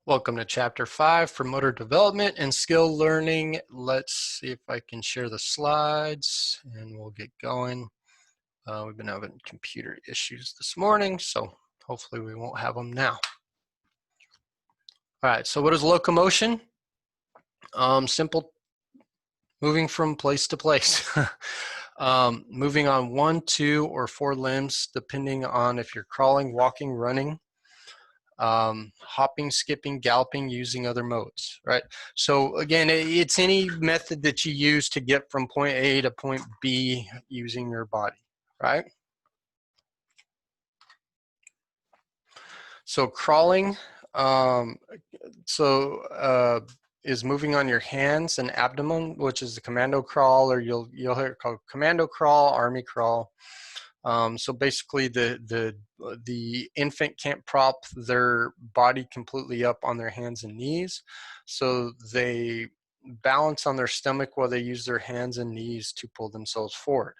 Welcome to Chapter 5 for Motor Development and Skill Learning. Let's see if I can share the slides and we'll get going. We've been having computer issues this morning, so hopefully we won't have them now. All right, so what is locomotion? Simple, moving from place to place. Moving on 1, 2, or 4 limbs, depending on if you're crawling, walking, running. Hopping, skipping, galloping, using other modes, right? So again, it's any method that you use to get from point A to point B using your body, right? So crawling, is moving on your hands and abdomen, which is the commando crawl, or you'll hear it called commando crawl, army crawl. So basically the infant can't prop their body completely up on their hands and knees. So they balance on their stomach while they use their hands and knees to pull themselves forward.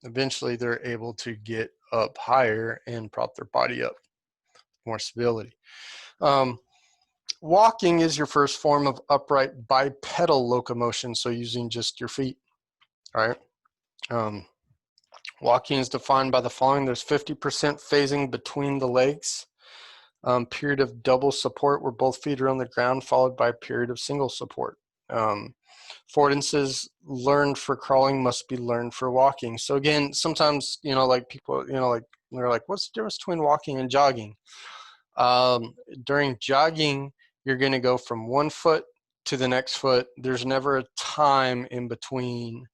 Eventually they're able to get up higher and prop their body up, more stability. Walking is your first form of upright bipedal locomotion, so using just your feet, all right? Walking is defined by the following. There's 50% phasing between the legs, period of double support where both feet are on the ground, followed by a period of single support. Affordances learned for crawling must be learned for walking. So again, sometimes, like people, like they're like, what's the difference between walking and jogging? During jogging, you're going to go from one foot to the next foot. There's never a time in between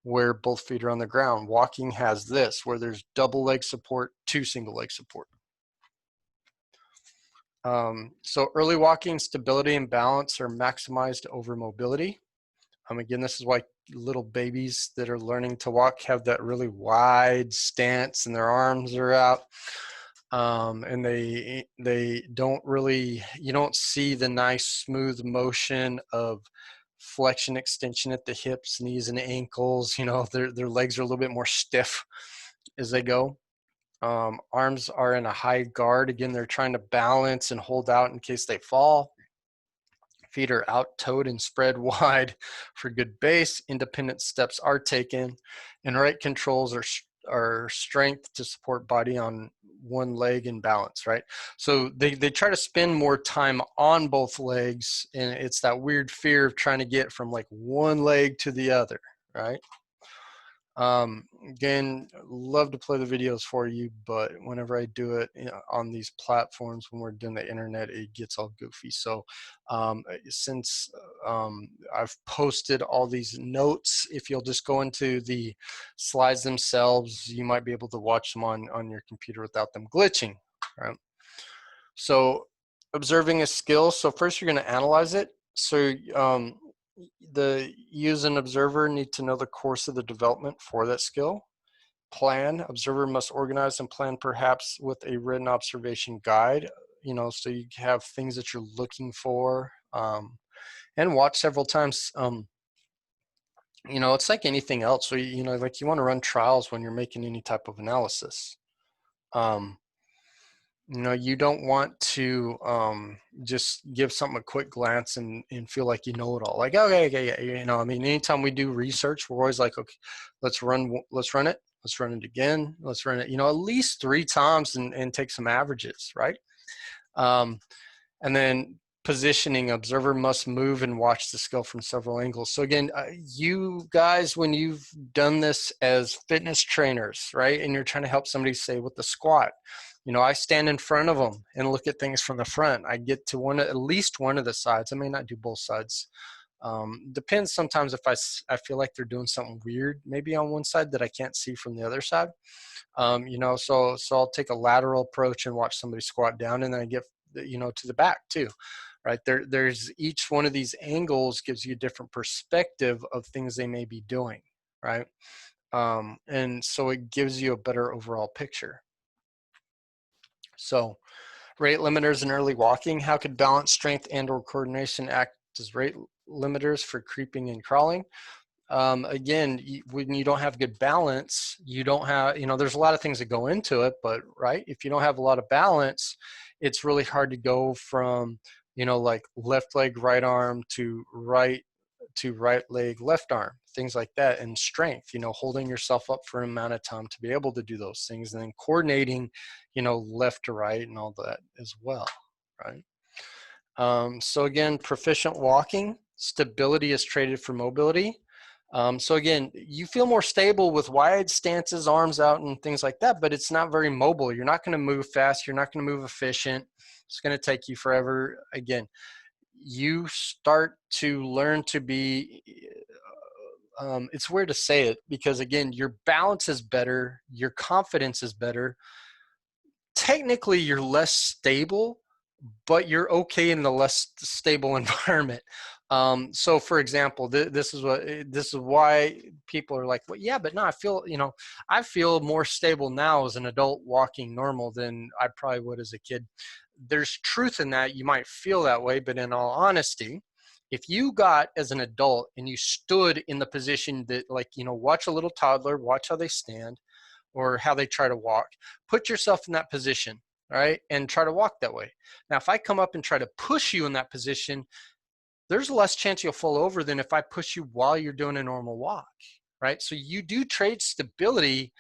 where both feet are on the ground. Walking has this, where there's double leg support to single leg support. So early walking stability and balance are maximized over mobility. Again, this is why little babies that are learning to walk have that really wide stance and their arms are out. And they don't really, you don't see the nice smooth motion of flexion extension at the hips, knees, and ankles. Their legs are a little bit more stiff as they go. Arms are in a high guard. Again, they're trying to balance and hold out in case they fall. Feet are out-toed and spread wide for good base. Independent steps are taken, and right controls are strength to support body on one leg and balance, right? So they try to spend more time on both legs, and it's that weird fear of trying to get from like one leg to the other, right? Again, love to play the videos for you, but whenever I do it on these platforms, when we're doing the internet, it gets all goofy. So since I've posted all these notes, if you'll just go into the slides themselves, you might be able to watch them on your computer without them glitching, right? So observing a skill. So first you're going to analyze it. So you as an observer need to know the course of the development for that skill. Plan. Observer must organize and plan perhaps with a written observation guide, so you have things that you're looking for, and watch several times. It's like anything else. So, like you want to run trials when you're making any type of analysis. You don't want to just give something a quick glance and feel like you know it all. Like, okay, yeah. Anytime we do research, we're always like, okay, let's run it. Let's run it again. Let's run it, at least 3 times and take some averages, right? And then positioning. Observer must move and watch the skill from several angles. So again, you guys, when you've done this as fitness trainers, right, and you're trying to help somebody, say, with the squat, I stand in front of them and look at things from the front. I get to at least one of the sides. I may not do both sides. Depends sometimes if I feel like they're doing something weird, maybe on one side that I can't see from the other side. So I'll take a lateral approach and watch somebody squat down, and then I get, to the back too, right? There's each one of these angles gives you a different perspective of things they may be doing, right? And so it gives you a better overall picture. So rate limiters in early walking. How could balance, strength, and or coordination act as rate limiters for creeping and crawling? Again, when you don't have good balance, you don't have, there's a lot of things that go into it, but right, if you don't have a lot of balance, it's really hard to go from, like left leg, right arm to right leg, left arm, things like that, and strength, holding yourself up for an amount of time to be able to do those things, and then coordinating, left to right and all that as well, right? So again, proficient walking, stability is traded for mobility. So again, you feel more stable with wide stances, arms out, and things like that, but it's not very mobile. You're not going to move fast. You're not going to move efficient. It's going to take you forever. Again, you start to learn to be, it's weird to say it because again, your balance is better. Your confidence is better. Technically, you're less stable, but you're okay in the less stable environment. So for example, this is why people are like, well, yeah, but no, I feel more stable now as an adult walking normal than I probably would as a kid. There's truth in that. You might feel that way, but in all honesty, if you got as an adult and you stood in the position that, like, watch a little toddler, watch how they stand or how they try to walk, put yourself in that position, right? And try to walk that way. Now, if I come up and try to push you in that position, there's less chance you'll fall over than if I push you while you're doing a normal walk, right? So you do trade stability.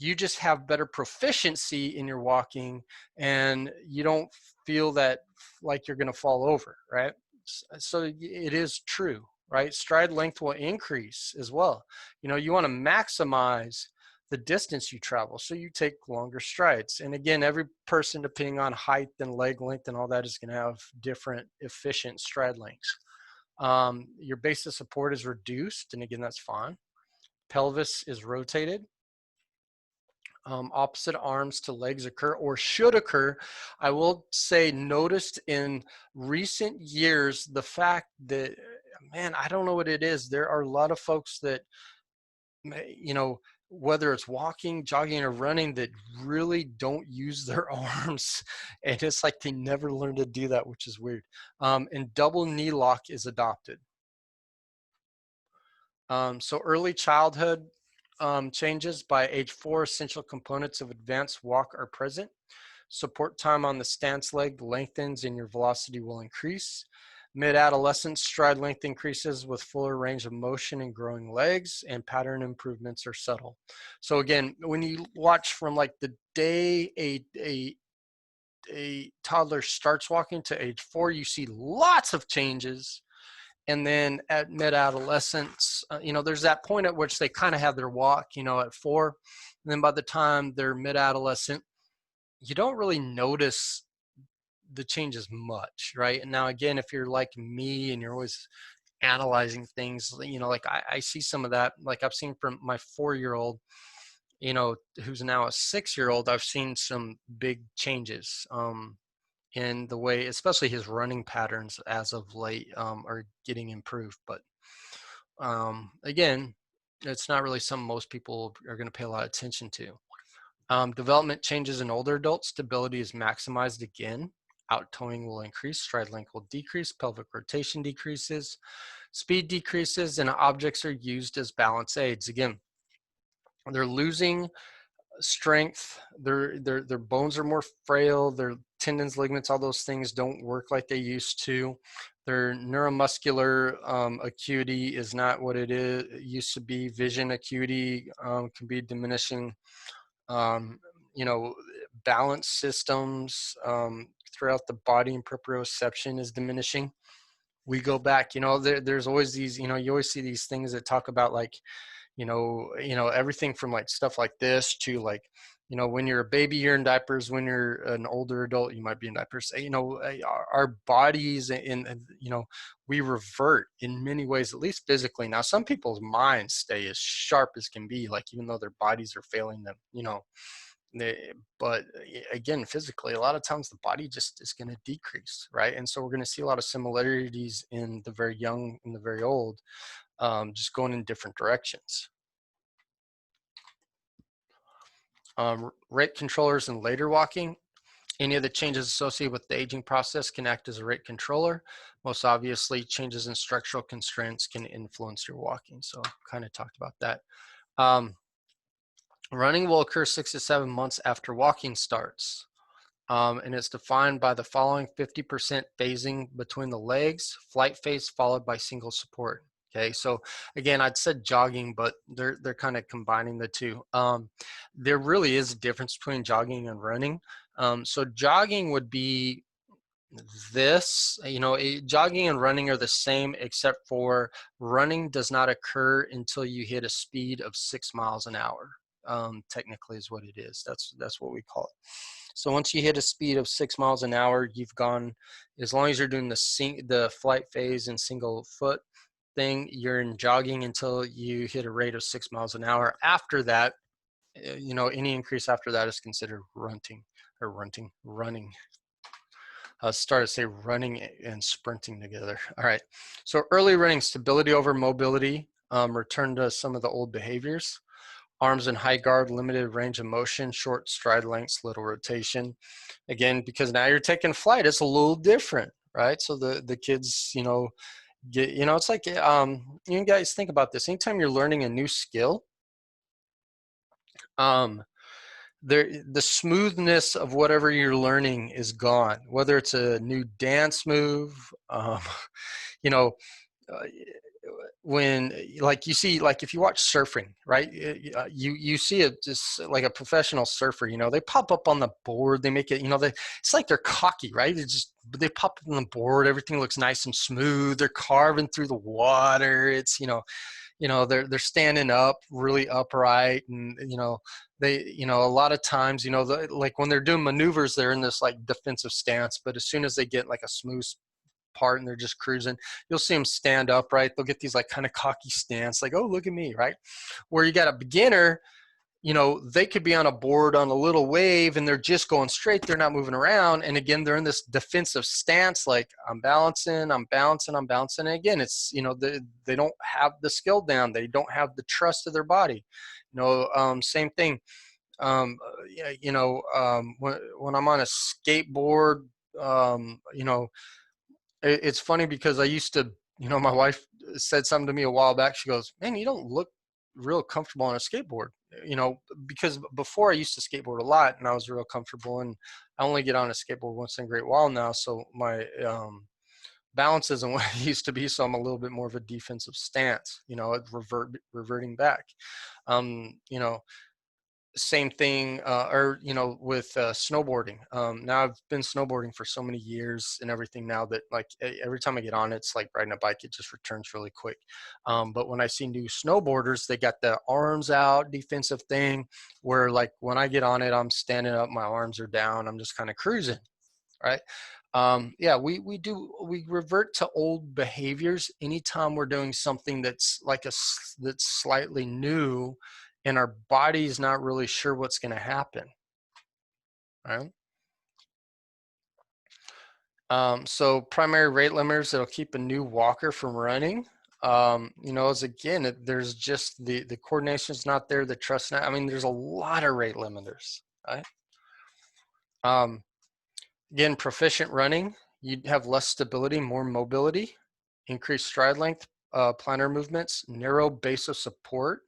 You just have better proficiency in your walking and you don't feel that like you're going to fall over, right? So it is true, right? Stride length will increase as well. You want to maximize the distance you travel, so you take longer strides. And again, every person, depending on height and leg length and all that, is going to have different efficient stride lengths. Your base of support is reduced, and again, that's fine. Pelvis is rotated. Opposite arms to legs occur or should occur. I will say, noticed in recent years the fact that, man, I don't know what it is. There are a lot of folks that, whether it's walking, jogging, or running, that really don't use their arms. And it's like they never learned to do that, which is weird. And double knee lock is adopted. So early childhood changes by age 4, essential components of advanced walk are present. Support time on the stance leg lengthens and your velocity will increase. Mid-adolescence, stride length increases with fuller range of motion and growing legs, and pattern improvements are subtle. So again, when you watch from like the day a toddler starts walking to age 4, you see lots of changes. And then at mid-adolescence, there's that point at which they kind of have their walk, at 4. And then by the time they're mid-adolescent, you don't really notice the changes much, right? And now again, if you're like me and you're always analyzing things, like I see some of that. Like I've seen from my 4-year-old, who's now a 6-year-old, I've seen some big changes in the way, especially his running patterns as of late are getting improved. But again, it's not really something most people are going to pay a lot of attention to. Development changes in older adults. Stability is maximized again. Out-toeing will increase. Stride length will decrease. Pelvic rotation decreases. Speed decreases, and objects are used as balance aids. Again, they're losing strength. Their bones are more frail. Their tendons, ligaments, all those things don't work like they used to. Their neuromuscular acuity is not what it used to be. Vision acuity can be diminishing. You know, balance systems throughout the body and proprioception is diminishing. We go back, there's always these, you always see these things that talk about like, everything from like stuff like this to like, when you're a baby, you're in diapers. When you're an older adult, you might be in diapers. Our bodies we revert in many ways, at least physically. Now, some people's minds stay as sharp as can be, like even though their bodies are failing them, but again, physically, a lot of times the body just is going to decrease, right? And so we're going to see a lot of similarities in the very young and the very old, just going in different directions. Rate controllers and later walking. Any of the changes associated with the aging process can act as a rate controller. Most obviously, changes in structural constraints can influence your walking. So kind of talked about that. Running will occur 6 to 7 months after walking starts. And it's defined by the following: 50% phasing between the legs, flight phase followed by single support. Okay, so again, I'd said jogging, but they're kind of combining the two. There really is a difference between jogging and running. So jogging would be this, jogging and running are the same, except for running does not occur until you hit a speed of 6 miles an hour. Technically is what it is. That's what we call it. So once you hit a speed of 6 miles an hour, you've gone, as long as you're doing the flight phase and single foot thing, you're in jogging until you hit a rate of 6 miles an hour. After that, any increase after that is considered running. I started to say running and sprinting together. All right. So early running: stability over mobility, return to some of the old behaviors. Arms in high guard, limited range of motion, short stride lengths, little rotation. Again, because now you're taking flight, it's a little different, right? So the kids, it's like, you guys think about this. Anytime you're learning a new skill, the smoothness of whatever you're learning is gone. Whether it's a new dance move, you know, uh, when like you see, like if you watch surfing, right, you see it just like a professional surfer, they pop up on the board, they make it, it's like they're cocky, right? They pop up on the board, everything looks nice and smooth, they're carving through the water, it's they're standing up really upright, and they a lot of times, like when they're doing maneuvers, they're in this like defensive stance, but as soon as they get like a smooth part and they're just cruising, you'll see them stand upright. They'll get these like kind of cocky stance, like, oh, look at me, right? Where you got a beginner, they could be on a board on a little wave and they're just going straight, they're not moving around, and again they're in this defensive stance, like I'm balancing. And again, it's they don't have the skill down, they don't have the trust of their body. Same thing. When I'm on a skateboard, it's funny because I used to, my wife said something to me a while back. She goes, man, you don't look real comfortable on a skateboard, because before I used to skateboard a lot and I was real comfortable, and I only get on a skateboard once in a great while now. So my balance isn't what it used to be. So I'm a little bit more of a defensive stance, reverting back. Um, you know, Same thing, with snowboarding. Now I've been snowboarding for so many years and everything now that like every time I get on, it's like riding a bike, it just returns really quick. But when I see new snowboarders, they got the arms out defensive thing, where like when I get on it, I'm standing up, my arms are down, I'm just kind of cruising, right? Yeah, we revert to old behaviors anytime we're doing something that's that's slightly new, and our body's not really sure what's going to happen, right? So primary rate limiters that'll keep a new walker from running. As again, there's just the coordination's not there, the trust not. I mean, there's a lot of rate limiters, right? Again, proficient running, you'd have less stability, more mobility, increased stride length, plantar movements, narrow base of support,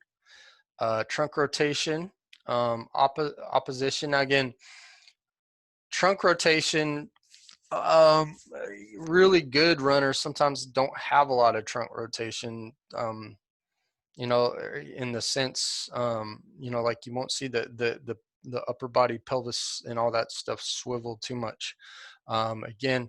trunk rotation, opposition. Now again, trunk rotation, really good runners sometimes don't have a lot of trunk rotation, in the sense, like you won't see the upper body, pelvis, and all that stuff swivel too much. Again,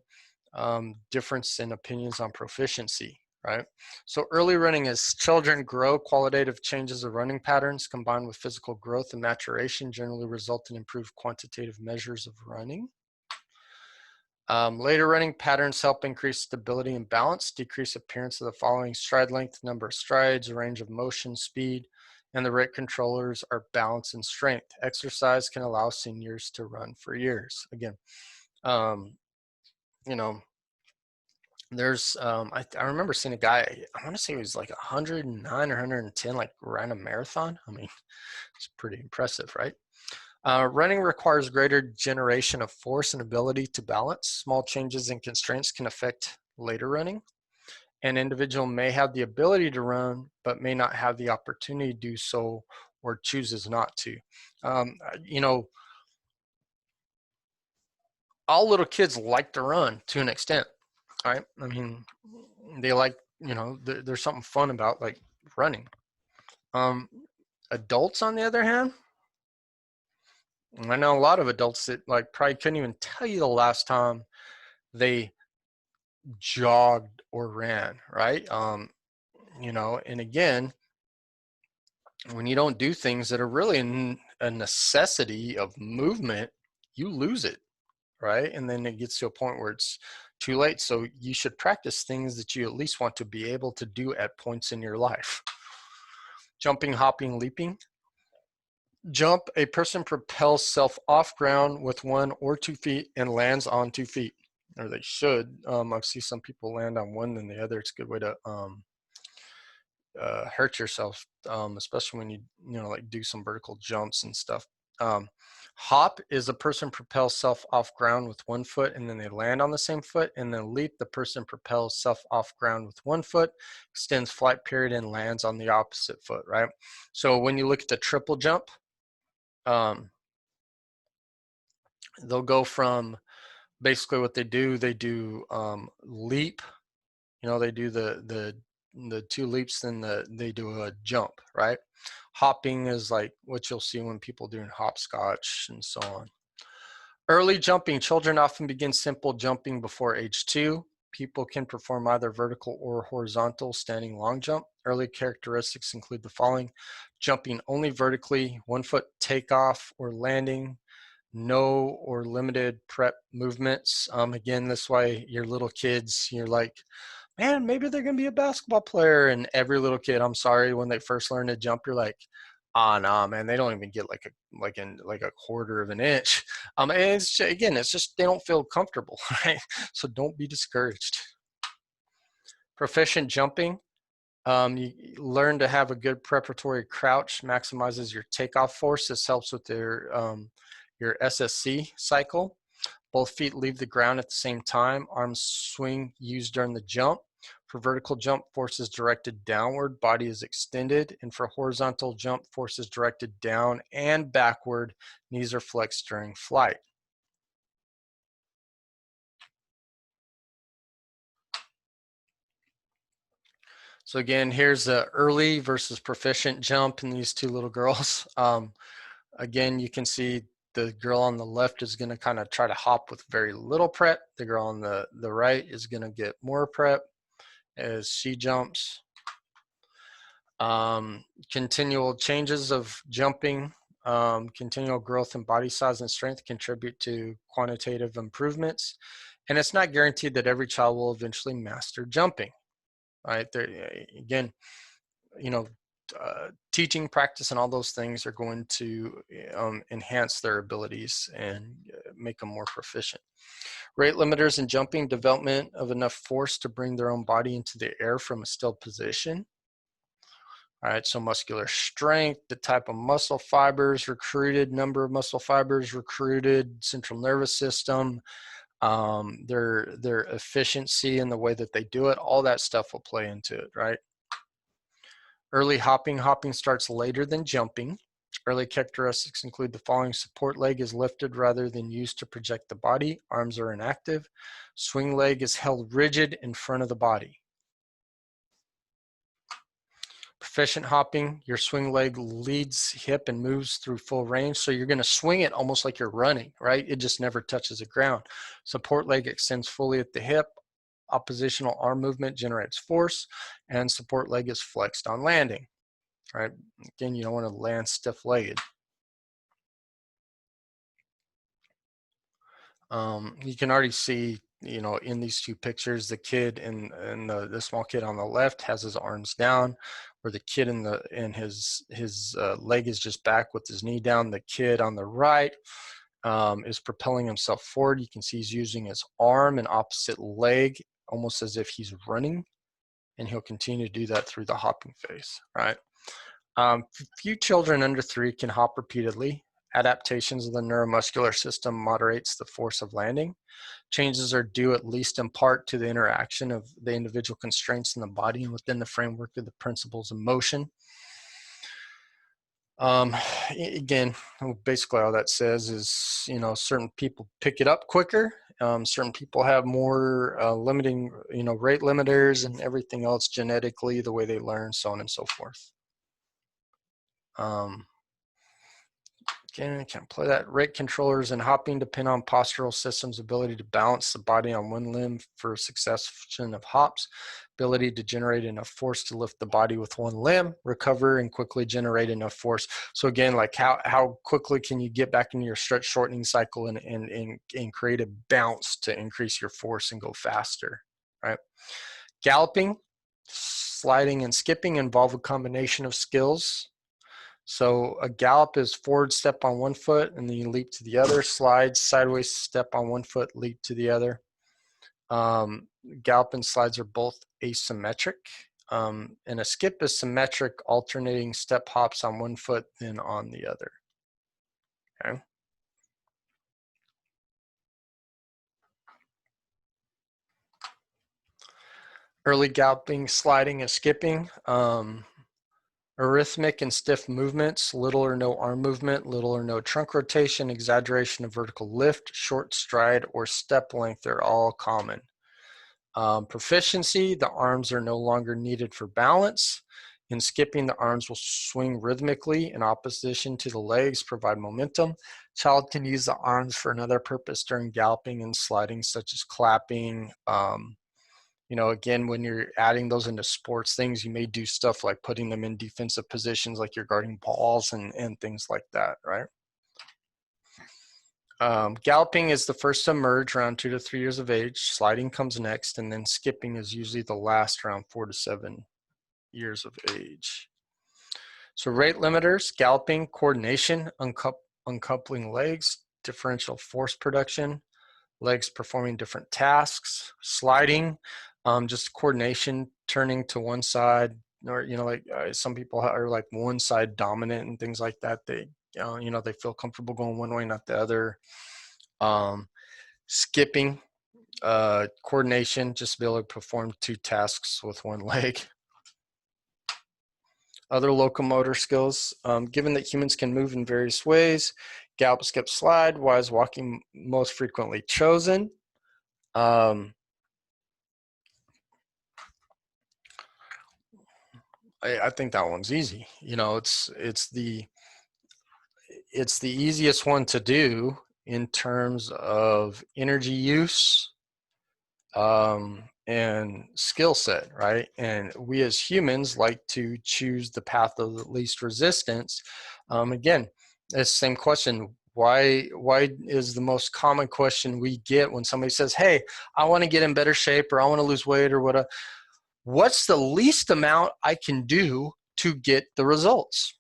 difference in opinions on proficiency, right? So early running: as children grow, qualitative changes of running patterns combined with physical growth and maturation generally result in improved quantitative measures of running. Later running patterns help increase stability and balance, decrease appearance of the following: stride length, number of strides, range of motion, speed, and the rate controllers are balance and strength. Exercise can allow seniors to run for years. Again, um, you know, there's, I remember seeing a guy, I want to say he was like 109 or 110, like ran a marathon. I mean, it's pretty impressive, right? Running requires greater generation of force and ability to balance. Small changes in constraints can affect later running. An individual may have the ability to run, but may not have the opportunity to do so or chooses not to. You know, all little kids like to run to an extent, right? I mean, they like, you know, there's something fun about like running. Adults, on the other hand, I know a lot of adults that like probably couldn't even tell you the last time they jogged or ran, right? You know, and again, when you don't do things that are really a necessity of movement, you lose it, right? And then it gets to a point where it's too late. So you should practice things that you at least want to be able to do at points in your life. Jumping, hopping, leaping. Jump, a person propels self off ground with 1 or 2 feet and lands on 2 feet, or they should. I've seen some people land on one than the other. It's a good way to hurt yourself, especially when you know, like do some vertical jumps and stuff. Hop is a person propels self off ground with 1 foot and then they land on the same foot. And then leap, the person propels self off ground with 1 foot, extends flight period, and lands on the opposite foot, right? So when you look at the triple jump, they'll go from basically what they do leap, you know, they do the 2 leaps, then they do a jump, right? Hopping is like what you'll see when people doing hopscotch and so on. Early jumping. Children often begin simple jumping before age 2. People can perform either vertical or horizontal standing long jump. Early characteristics include the following: jumping only vertically, 1 foot takeoff or landing, no or limited prep movements. Again, this way your little kids, you're like, man, maybe they're going to be a basketball player. And every little kid, I'm sorry, when they first learn to jump, you're like, ah, nah, man, they don't even get like a quarter of an inch. And it's, again, it's just they don't feel comfortable, right? So don't be discouraged. Proficient jumping. You learn to have a good preparatory crouch, maximizes your takeoff force. This helps with your SSC cycle. Both feet leave the ground at the same time. Arms swing used during the jump. For vertical jump, force is directed downward, body is extended. And for horizontal jump, force is directed down and backward. Knees are flexed during flight. So again, here's the early versus proficient jump in these 2 little girls. Again, you can see the girl on the left is going to kind of try to hop with very little prep. The girl on the right is going to get more prep as she jumps. Continual changes of jumping, continual growth in body size and strength contribute to quantitative improvements. And it's not guaranteed that every child will eventually master jumping, right? There, again, you know, teaching, practice, and all those things are going to enhance their abilities and make them more proficient. Rate limiters in jumping: development of enough force to bring their own body into the air from a still position. All right, so muscular strength, the type of muscle fibers recruited, number of muscle fibers recruited, central nervous system, their efficiency and the way that they do it, all that stuff will play into it, right? Early hopping. Hopping starts later than jumping. Early characteristics include the following: support leg is lifted rather than used to project the body. Arms are inactive. Swing leg is held rigid in front of the body. Proficient hopping, your swing leg leads hip and moves through full range. So you're going to swing it almost like you're running, right? It just never touches the ground. Support leg extends fully at the hip. Oppositional arm movement generates force, and support leg is flexed on landing, right? Again, you don't want to land stiff-legged. You can already see, you know, in these 2 pictures, the kid and the small kid on the left has his arms down, where the kid in his leg is just back with his knee down. The kid on the right is propelling himself forward. You can see he's using his arm and opposite leg almost as if he's running, and he'll continue to do that through the hopping phase, right? Few children under 3 can hop repeatedly. Adaptations of the neuromuscular system moderates the force of landing. Changes are due at least in part to the interaction of the individual constraints in the body and within the framework of the principles of motion. Again, basically all that says is, you know, certain people pick it up quicker. Certain people have more limiting, you know, rate limiters and everything else genetically, the way they learn, so on and so forth. Again, I can't play that. Rate controllers and hopping depend on postural systems' ability to balance the body on one limb for a succession of hops, ability to generate enough force to lift the body with one limb, recover and quickly generate enough force. So again, like how quickly can you get back into your stretch shortening cycle and create a bounce to increase your force and go faster, right? Galloping, sliding, and skipping involve a combination of skills. So a gallop is forward step on one foot and then you leap to the other. Slides, sideways step on one foot, leap to the other. Gallop and slides are both asymmetric. And a skip is symmetric, alternating step hops on one foot, then on the other. Okay. Early galloping, sliding, and skipping. Arrhythmic and stiff movements, little or no arm movement, little or no trunk rotation, exaggeration of vertical lift, short stride, or step length are all common. Proficiency, the arms are no longer needed for balance. In skipping, the arms will swing rhythmically in opposition to the legs, provide momentum. Child can use the arms for another purpose during galloping and sliding, such as clapping. You know, again, when you're adding those into sports things, you may do stuff like putting them in defensive positions, like you're guarding balls and things like that, right? Galloping is the first to emerge around 2 to 3 years of age. Sliding comes next, and then skipping is usually the last around 4 to 7 years of age. So rate limiters, galloping, coordination, uncoupling legs, differential force production, legs performing different tasks. Sliding, just coordination, turning to one side, or, you know, like some people are like one side dominant and things like that. They, you know, they feel comfortable going one way, not the other. Skipping, coordination, just be able to perform 2 tasks with one leg. Other locomotor skills, given that humans can move in various ways, gallop, skip, slide, why is walking most frequently chosen? I think that one's easy. You know, it's the easiest one to do in terms of energy use and skill set, right? And we as humans like to choose the path of the least resistance. Again, it's the same question. Why is the most common question we get when somebody says, hey, I want to get in better shape, or I want to lose weight, or whatever. What's the least amount I can do to get the results?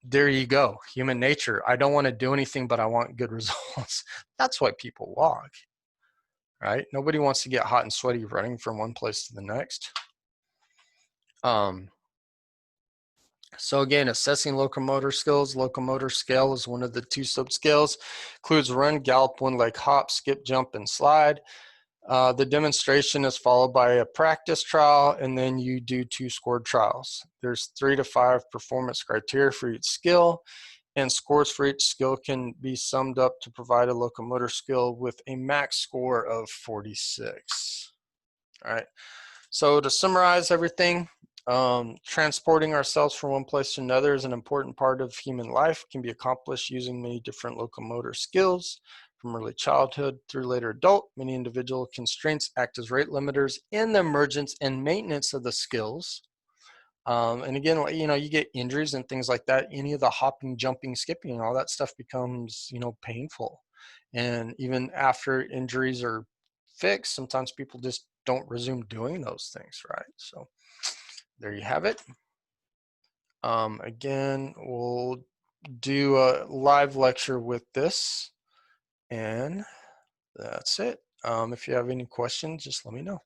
There you go. Human nature. I don't want to do anything, but I want good results. That's why people walk, right? Nobody wants to get hot and sweaty running from one place to the next. So again, assessing locomotor skills. Locomotor scale is one of the 2 subscales. Includes run, gallop, one-leg hop, skip, jump, and slide. The demonstration is followed by a practice trial, and then you do 2 scored trials. There's 3 to 5 performance criteria for each skill, and scores for each skill can be summed up to provide a locomotor skill with a max score of 46. All right, so to summarize everything, transporting ourselves from one place to another is an important part of human life. It can be accomplished using many different locomotor skills. From early childhood through later adult, many individual constraints act as rate limiters in the emergence and maintenance of the skills. And again, you know, you get injuries and things like that. Any of the hopping, jumping, skipping, all that stuff becomes, you know, painful. And even after injuries are fixed, sometimes people just don't resume doing those things, right? So there you have it. Again, we'll do a live lecture with this, and that's it. If you have any questions, just let me know.